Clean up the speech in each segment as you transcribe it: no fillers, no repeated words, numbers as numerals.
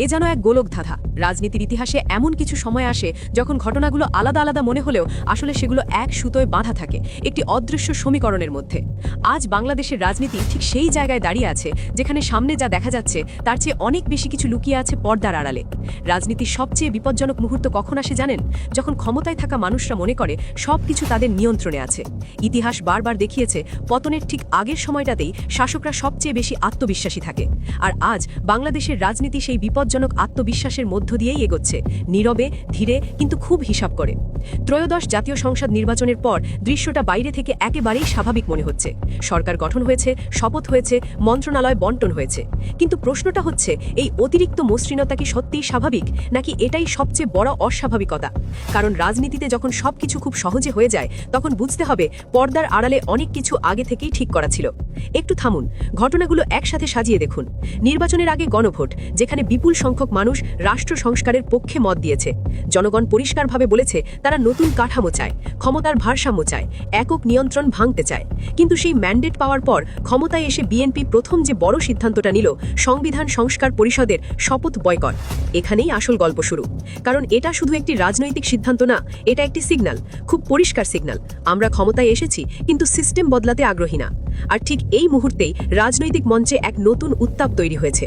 এ যেন এক গোলকধাঁধা। রাজনীতির ইতিহাসে এমন কিছু সময় আসে যখন ঘটনাগুলো আলাদা আলাদা মনে হলেও আসলে সেগুলো এক সুতোয় বাঁধা থাকে একটি অদৃশ্য সমীকরণের মধ্যে। আজ বাংলাদেশের রাজনীতি ঠিক সেই জায়গায় দাঁড়িয়ে আছে যেখানে সামনে যা দেখা যাচ্ছে তার চেয়ে অনেক বেশি কিছু লুকিয়ে আছে পর্দার আড়ালে। রাজনীতির সবচেয়ে বিপজ্জনক মুহূর্ত কখন আসে জানেন? যখন ক্ষমতায় থাকা মানুষরা মনে করে সবকিছু তাদের নিয়ন্ত্রণে আছে। ইতিহাস বারবার দেখিয়েছে পতনের ঠিক আগের সময়টাতেই শাসকরা সবচেয়ে বেশি আত্মবিশ্বাসী থাকে। আর আজ বাংলাদেশের রাজনীতি সেই বিপজ্জনক আত্মবিশ্বাসের মধ্য দিয়েই এগোচ্ছে, নীরবে, ধীরে, কিন্তু খুব হিসাব করে। ত্রয়োদশ জাতীয় সংসদ নির্বাচনের পর দৃশ্যটা বাইরে থেকে একেবারেই স্বাভাবিক মনে হচ্ছে। সরকার গঠন হয়েছে, শপথ হয়েছে, মন্ত্রণালয় বণ্টন হয়েছে। কিন্তু প্রশ্নটা হচ্ছে, এই অতিরিক্ত মসৃণতা কি সত্যিই স্বাভাবিক, নাকি এটাই সবচেয়ে বড় অস্বাভাবিকতা? কারণ রাজনীতিতে যখন সবকিছু খুব সহজে হয়ে যায় তখন বুঝতে হবে পর্দার আড়ালে অনেক কিছু আগে থেকেই ঠিক করা ছিল। একটু থামুন, ঘটনাগুলো একসাথে সাজিয়ে দেখুন। নির্বাচনের আগে গণভোট, যেখানে বিপুল সংখ্যক মানুষ রাষ্ট্র সংস্কারের পক্ষে মত দিয়েছে। জনগণ পরিষ্কারভাবে বলেছে তারা নতুন কাঠামো চায়, ক্ষমতার ভারসাম্য চায়, একক নিয়ন্ত্রণ ভাঙতে চায়। কিন্তু সেই ম্যান্ডেট পাওয়ার পর ক্ষমতায় এসে বিএনপি প্রথম যে বড় সিদ্ধান্তটা নিল, সংবিধান সংস্কার পরিষদের শপথ বয়কট। এখানেই আসল গল্প শুরু। কারণ এটা শুধু একটি রাজনৈতিক সিদ্ধান্ত না, এটা একটি সিগন্যাল, খুব পরিষ্কার সিগন্যাল। আমরা ক্ষমতায় এসেছি কিন্তু সিস্টেম বদলাতে আগ্রহী না। আর ঠিক এই মুহূর্তেই রাজনৈতিক মঞ্চে এক নতুন উত্তাপ তৈরি হয়েছে।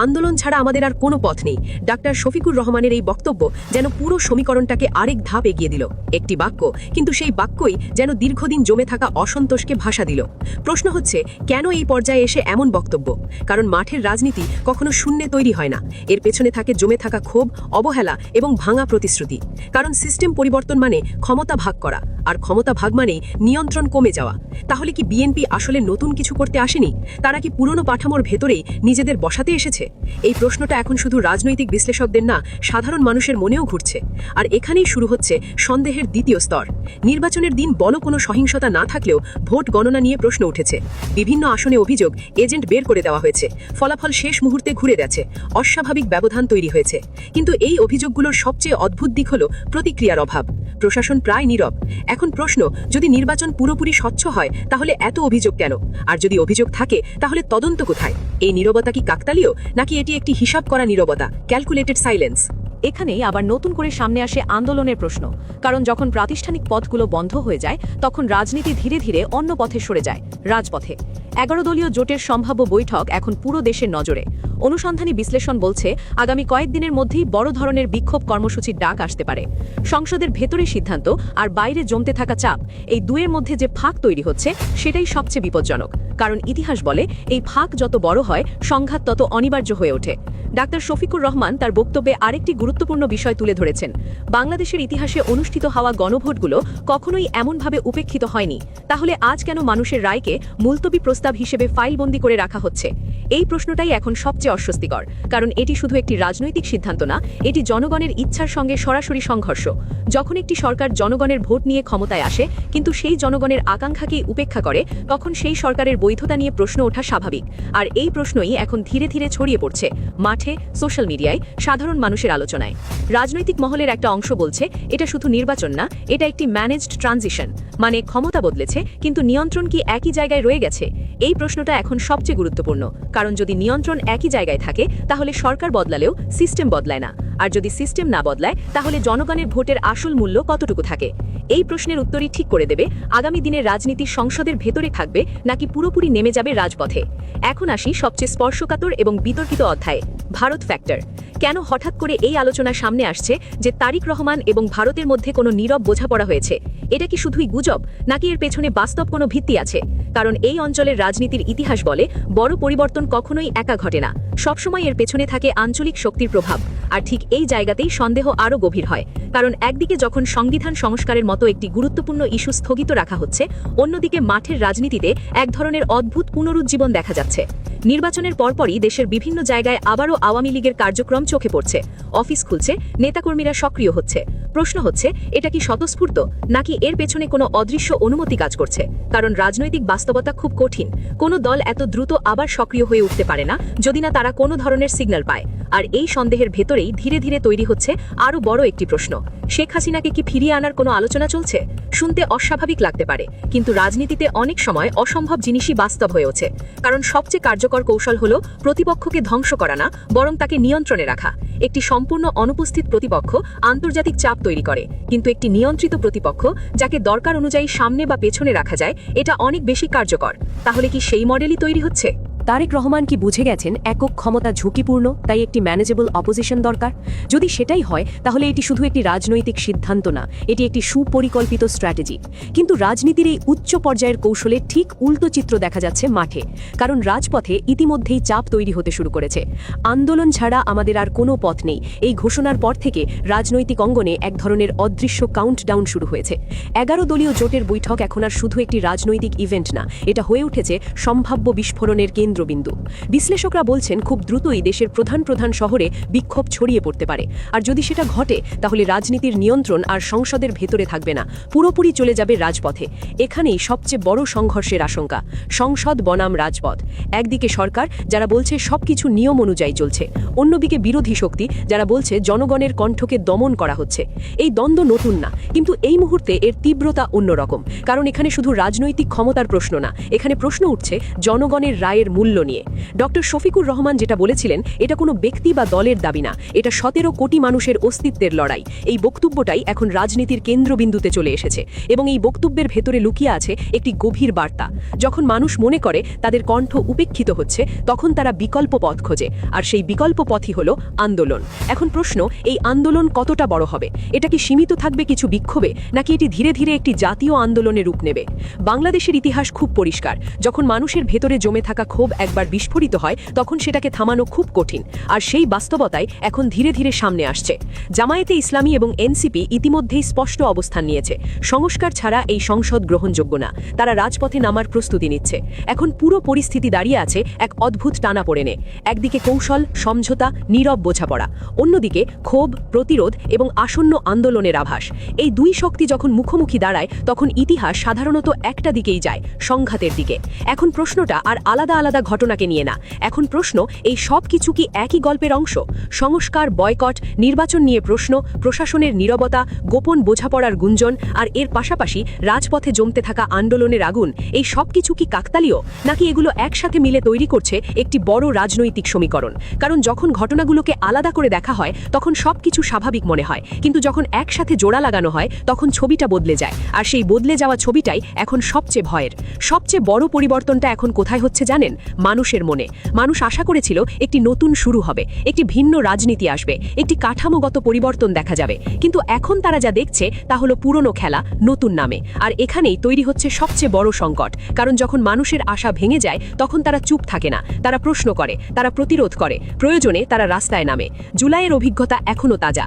আন্দোলন ছাড়া আমাদের আর কোনো পথ নেই। ডাক্তার শফিকুর রহমানের এই বক্তব্য যেন পুরো সমীকরণটাকে আরেক ধাপ এগিয়ে দিল। একটি বাক্য, কিন্তু সেই বাক্যই যেন দীর্ঘদিন জমে থাকা অসন্তোষকে ভাষা দিল। প্রশ্ন হচ্ছে, কেন এই পর্যায়ে এসে এমন বক্তব্য? কারণ মাঠের রাজনীতি কখনো শূন্যে তৈরি হয় না। এর পেছনে থাকে জমে থাকা ক্ষোভ, অবহেলা এবং ভাঙা প্রতিশ্রুতি। কারণ সিস্টেম পরিবর্তন মানে ক্ষমতা ভাগ করা, আর ক্ষমতা ভাগ মানেই নিয়ন্ত্রণ কমে যাওয়া। তাহলে কি বিএনপি আসলে নতুন কিছু করতে আসেনি? তারা কি পুরনো পাঠামোর ভেতরেই নিজেদের বসাতে এসেছে? এই প্রশ্নটা এখন শুধু রাজনৈতিক বিশ্লেষকদের না, সাধারণ মানুষের মনেও ঘুরছে। আর এখানেই শুরু হচ্ছে সন্দেহের দ্বিতীয় স্তর। নির্বাচনের দিন বড় কোনো সহিংসতা না থাকলেও ভোট গণনা নিয়ে প্রশ্ন উঠেছে। বিভিন্ন আসনে অভিযোগ, এজেন্ট বের করে দেওয়া হয়েছে, ফলাফল শেষ মুহূর্তে ঘুরে গেছে, অস্বাভাবিক ব্যবধান তৈরি হয়েছে। কিন্তু এই অভিযোগগুলোর সবচেয়ে অদ্ভুত দিক হল প্রতিক্রিয়ার অভাব। প্রশাসন প্রায় নীরব। এখন প্রশ্ন, যদি নির্বাচন পুরোপুরি স্বচ্ছ হয় তাহলে এত অভিযোগ কেন? আর যদি অভিযোগ থাকে তাহলে তদন্ত কোথায়? এই নীরবতা কি কাকতালীয়, নাকি এটি একটি হিসাব করা নীরবতা, ক্যালকুলেটেড সাইলেন্স? এখানেই আবার নতুন করে সামনে আসে আন্দোলনের প্রশ্ন। কারণ যখন প্রাতিষ্ঠানিক পথগুলো বন্ধ হয়ে যায় তখন রাজনীতি ধীরে ধীরে অন্য পথে সরে যায়, রাজপথে। 11 দলীয় জোটের সম্ভাব্য বৈঠক এখন পুরো দেশের নজরে। অনুসন্ধানী বিশ্লেষণ বলছে আগামী কয়েকদিনের মধ্যেই বড় ধরনের বিক্ষোভ কর্মসূচির ডাক আসতে পারে। সংসদের ভেতরে সিদ্ধান্ত আর বাইরে জমতে থাকা চাপ, এই দুয়ের মধ্যে যে ফাঁক তৈরি হচ্ছে সেটাই সবচেয়ে বিপজ্জনক। কারণ ইতিহাস বলে এই ফাঁক যত বড় হয় সংঘাত তত অনিবার্য হয়ে ওঠে। ডাক্তার শফিকুর রহমান তার বক্তব্যে আরেকটি গুরুত্বপূর্ণ বিষয় তুলে ধরেছেন। বাংলাদেশের ইতিহাসে অনুষ্ঠিত হওয়া গণভোটগুলো কখনোই এমনভাবে উপেক্ষিত হয়নি। তাহলে আজ কেন মানুষের রায়কে মুলতবি প্রস্তাব হিসেবে ফাইলবন্দি করে রাখা হচ্ছে? এই প্রশ্নটাই এখন সবচেয়ে অস্বস্তিকর। কারণ এটি শুধু একটি রাজনৈতিক সিদ্ধান্ত না, এটি জনগণের ইচ্ছার সঙ্গে সরাসরি সংঘর্ষ। যখন একটি সরকার জনগণের ভোট নিয়ে ক্ষমতায় আসে কিন্তু সেই জনগণের আকাঙ্ক্ষাকেই উপেক্ষা করে, তখন সেই সরকারের বৈধতা নিয়ে প্রশ্ন ওঠা স্বাভাবিক। আর এই প্রশ্নই এখন ধীরে ধীরে ছড়িয়ে পড়ছে মাঠে, সোশ্যাল মিডিয়ায়, সাধারণ মানুষের আলোচনায়। রাজনৈতিক মহলের একটা অংশ বলছে এটা শুধু নির্বাচন না, এটা একটি ম্যানেজড ট্রানজিশন। মানে ক্ষমতা বদলেছে কিন্তু নিয়ন্ত্রণ কি একই জায়গায় রয়ে গেছে? এই প্রশ্নটা এখন সবচেয়ে গুরুত্বপূর্ণ। কারণ যদি নিয়ন্ত্রণ একই জায়গায় থাকে তাহলে সরকার বদলালেও সিস্টেম বদলায় না। আর যদি সিস্টেম না বদলায় তাহলে জনগণের ভোটের আসল মূল্য কতটুকু থাকে? এই প্রশ্নের উত্তরই ঠিক করে দেবে আগামী দিনের রাজনীতি সংসদের ভেতরে থাকবে নাকি পুরোপুরি নেমে যাবে রাজপথে। এখন আসি সবচেয়ে স্পর্শকাতর এবং বিতর্কিত অধ্যায়ে, ভারত ফ্যাক্টর। কেন হঠাৎ করে এই আলোচনা সামনে আসছে যে তারিক রহমান এবং ভারতের মধ্যে কোনো নীরব বোঝাপড়া হয়েছে? এটা কি শুধুই গুজব, নাকি এর পেছনে বাস্তব কোনো ভিত্তি আছে? কারণ এই অঞ্চলের রাজনীতির ইতিহাস বলে বড় পরিবর্তন কখনোই একা ঘটে না, সবসময় এর পেছনে থাকে আঞ্চলিক শক্তির প্রভাব। আর ঠিক এই জায়গাতেই সন্দেহ আরও গভীর হয়। কারণ একদিকে যখন সংবিধান সংস্কারের মতো একটি গুরুত্বপূর্ণ ইস্যু স্থগিত রাখা হচ্ছে, অন্যদিকে মাঠের রাজনীতিতে এক ধরনের অদ্ভুত পুনরুজ্জীবন দেখা যাচ্ছে। নির্বাচনের পরপরই দেশের বিভিন্ন জায়গায় আবারও আওয়ামী লীগের কার্যক্রম চোখে পড়ছে। অফিস খুলছে, নেতাকর্মীরা সক্রিয় হচ্ছে। প্রশ্ন হচ্ছে, এটা কি স্বতঃস্ফূর্ত, নাকি এর পেছনে কোনো অদৃশ্য অনুমতি কাজ করছে? কারণ রাজনৈতিক বাস্তবতা খুব কঠিন। কোনো দল এত দ্রুত আবার সক্রিয় হয়ে উঠতে পারে না যদি না তারা কোনো ধরনের সিগন্যাল পায়। আর এই সন্দেহের ভেতরেই ধীরে ধীরে তৈরি হচ্ছে আরও বড় একটি প্রশ্ন। শেখ হাসিনাকে কি ফিরিয়ে আনার কোনো আলোচনা চলছে? শুনতে অস্বাভাবিক লাগতে পারে, কিন্তু রাজনীতিতে অনেক সময় অসম্ভব জিনিসই বাস্তব হয়ে ওঠে। কারণ সবচেয়ে কার্যকর কৌশল হলো প্রতিপক্ষকে ধ্বংস করা না, বরং তাকে নিয়ন্ত্রণে রাখা। একটি সম্পূর্ণ অনুপস্থিত প্রতিপক্ষ আন্তর্জাতিক চাপ তৈরি করে, কিন্তু একটি নিয়ন্ত্রিত প্রতিপক্ষ যাকে দরকার অনুযায়ী সামনে বা পেছনে রাখা যায়, এটা অনেক বেশি কার্যকর। তাহলে কি সেই মডেলই তৈরি হচ্ছে? তারেক রহমান কি বুঝে গেছেন একক ক্ষমতা ঝুঁকিপূর্ণ, তাই একটি ম্যানেজেবল অপোজিশন দরকার? যদি সেটাই হয়, তাহলে এটি শুধু একটি রাজনৈতিক সিদ্ধান্ত না, এটি একটি সুপরিকল্পিত স্ট্র্যাটেজি। কিন্তু রাজনীতির এই উচ্চ পর্যায়ের কৌশলে ঠিক উল্টো চিত্র দেখা যাচ্ছে মাঠে। কারণ রাজপথে ইতিমধ্যেই চাপ তৈরি হতে শুরু করেছে। আন্দোলন ছাড়া আমাদের আর কোনো পথ নেই, এই ঘোষণার পর থেকে রাজনৈতিক অঙ্গনে এক ধরনের অদৃশ্য কাউন্টডাউন শুরু হয়েছে। 11 দলীয় জোটের বৈঠক এখন আর শুধু একটি রাজনৈতিক ইভেন্ট না, এটা হয়ে উঠেছে সম্ভাব্য বিস্ফোরণের কেন্দ্রবিন্দু। বিশ্লেষকরা বলছেন খুব দ্রুতই দেশের প্রধান প্রধান শহরে বিক্ষোভ ছড়িয়ে পড়তে পারে। আর যদি সেটা ঘটে, তাহলে রাজনীতির নিয়ন্ত্রণ আর সংসদের ভেতরে থাকবে না, পুরোপুরি চলে যাবে রাজপথে। এখানেই সবচেয়ে বড় সংঘর্ষের আশঙ্কা। সংসদ বনাম রাজপথ। একদিকে সরকার, যারা বলছে সবকিছু নিয়ম অনুযায়ী চলছে, অন্যদিকে বিরোধী শক্তি, যারা বলছে জনগণের কণ্ঠকে দমন করা হচ্ছে। এই দ্বন্দ্ব নতুন না, কিন্তু এই মুহূর্তে এর তীব্রতা অন্যরকম। কারণ এখানে শুধু রাজনৈতিক ক্ষমতার প্রশ্ন না, এখানে প্রশ্ন উঠছে জনগণের রায়ের মূল্য নিয়ে। ডক্টর শফিকুর রহমান যেটা বলেছিলেন, এটা কোনো ব্যক্তি বা দলের দাবি না, এটা 17 কোটি মানুষের অস্তিত্বের লড়াই। এই বক্তব্যটাই এখন রাজনীতির কেন্দ্রবিন্দুতে চলে এসেছে, এবং এই বক্তব্যের ভেতরে লুকিয়ে আছে একটি গভীর বার্তা। যখন মানুষ মনে করে তাদের কণ্ঠ উপেক্ষিত হচ্ছে, তখন তারা বিকল্প পথ খোঁজে, আর সেই বিকল্প পথই হলো আন্দোলন। এখন প্রশ্ন, এই আন্দোলন কতটা বড় হবে? এটা কি সীমিত থাকবে কিছু বিক্ষোভে, নাকি এটি ধীরে ধীরে একটি জাতীয় আন্দোলনে রূপ নেবে? বাংলাদেশের ইতিহাস খুব পরিষ্কার। যখন মানুষের ভেতরে জমে থাকা ক্ষোভ একবার বিস্ফোরিত হয়, তখন সেটাকে থামানো খুব কঠিন। আর সেই বাস্তবতাই এখন ধীরে ধীরে সামনে আসছে। জামায়াতে ইসলামী এবং এনসিপি ইতিমধ্যেই স্পষ্ট অবস্থান নিয়েছে। সংস্কার ছাড়া এই সংসদ গ্রহণযোগ্য না। তারা রাজপথে নামার প্রস্তুতি নিচ্ছে। এখন পুরো পরিস্থিতি দাঁড়িয়ে আছে এক অদ্ভুত টানাপোড়েনে। একদিকে কৌশল, সমঝোতা, নীরব বোঝাপড়া, অন্যদিকে ক্ষোভ, প্রতিরোধ এবং আসন্ন আন্দোলনের আভাস। এই দুই শক্তি যখন মুখোমুখি দাঁড়ায়, তখন ইতিহাস সাধারণত একটা দিকেই যায়, সংঘাতের দিকে। এখন প্রশ্নটা আর আলাদা আলাদা ঘটনাকে নিয়ে না, এখন প্রশ্ন, এই সব কিছু কি একই গল্পের অংশ? সংস্কার, বয়কট, নির্বাচন নিয়ে প্রশ্ন, প্রশাসনের নীরবতা, গোপন বোঝাপড়ার গুঞ্জন, আর এর পাশাপাশি রাজপথে জমতে থাকা আন্দোলনের আগুন, এই সব কিছু কি কাকতালীয়, নাকি এগুলো একসাথে মিলে তৈরি করছে একটি বড় রাজনৈতিক সমীকরণ? কারণ যখন ঘটনাগুলোকে আলাদা করে দেখা হয়, তখন সবকিছু স্বাভাবিক মনে হয়, কিন্তু যখন একসাথে জোড়া লাগানো হয়, তখন ছবিটা বদলে যায়। আর সেই বদলে যাওয়া ছবিটাই এখন সবচেয়ে ভয়ের। সবচেয়ে বড় পরিবর্তনটা এখন কোথায় হচ্ছে জানেন? মানুষের মনে। মানুষ আশা করেছিল একটি নতুন শুরু হবে, একটি ভিন্ন রাজনীতি আসবে, একটি কাঠামোগত পরিবর্তন দেখা যাবে। কিন্তু এখন তারা যা দেখছে তা হলো পুরনো খেলা নতুন নামে। আর এখানেই তৈরি হচ্ছে সবচেয়ে বড় সংকট। কারণ যখন মানুষের আশা ভেঙে যায়, তখন তারা চুপ থাকে না, তারা প্রশ্ন করে, তারা প্রতিরোধ করে, প্রয়োজনে তারা রাস্তায় নামে। জুলাইয়ের অভিজ্ঞতা এখনও তাজা।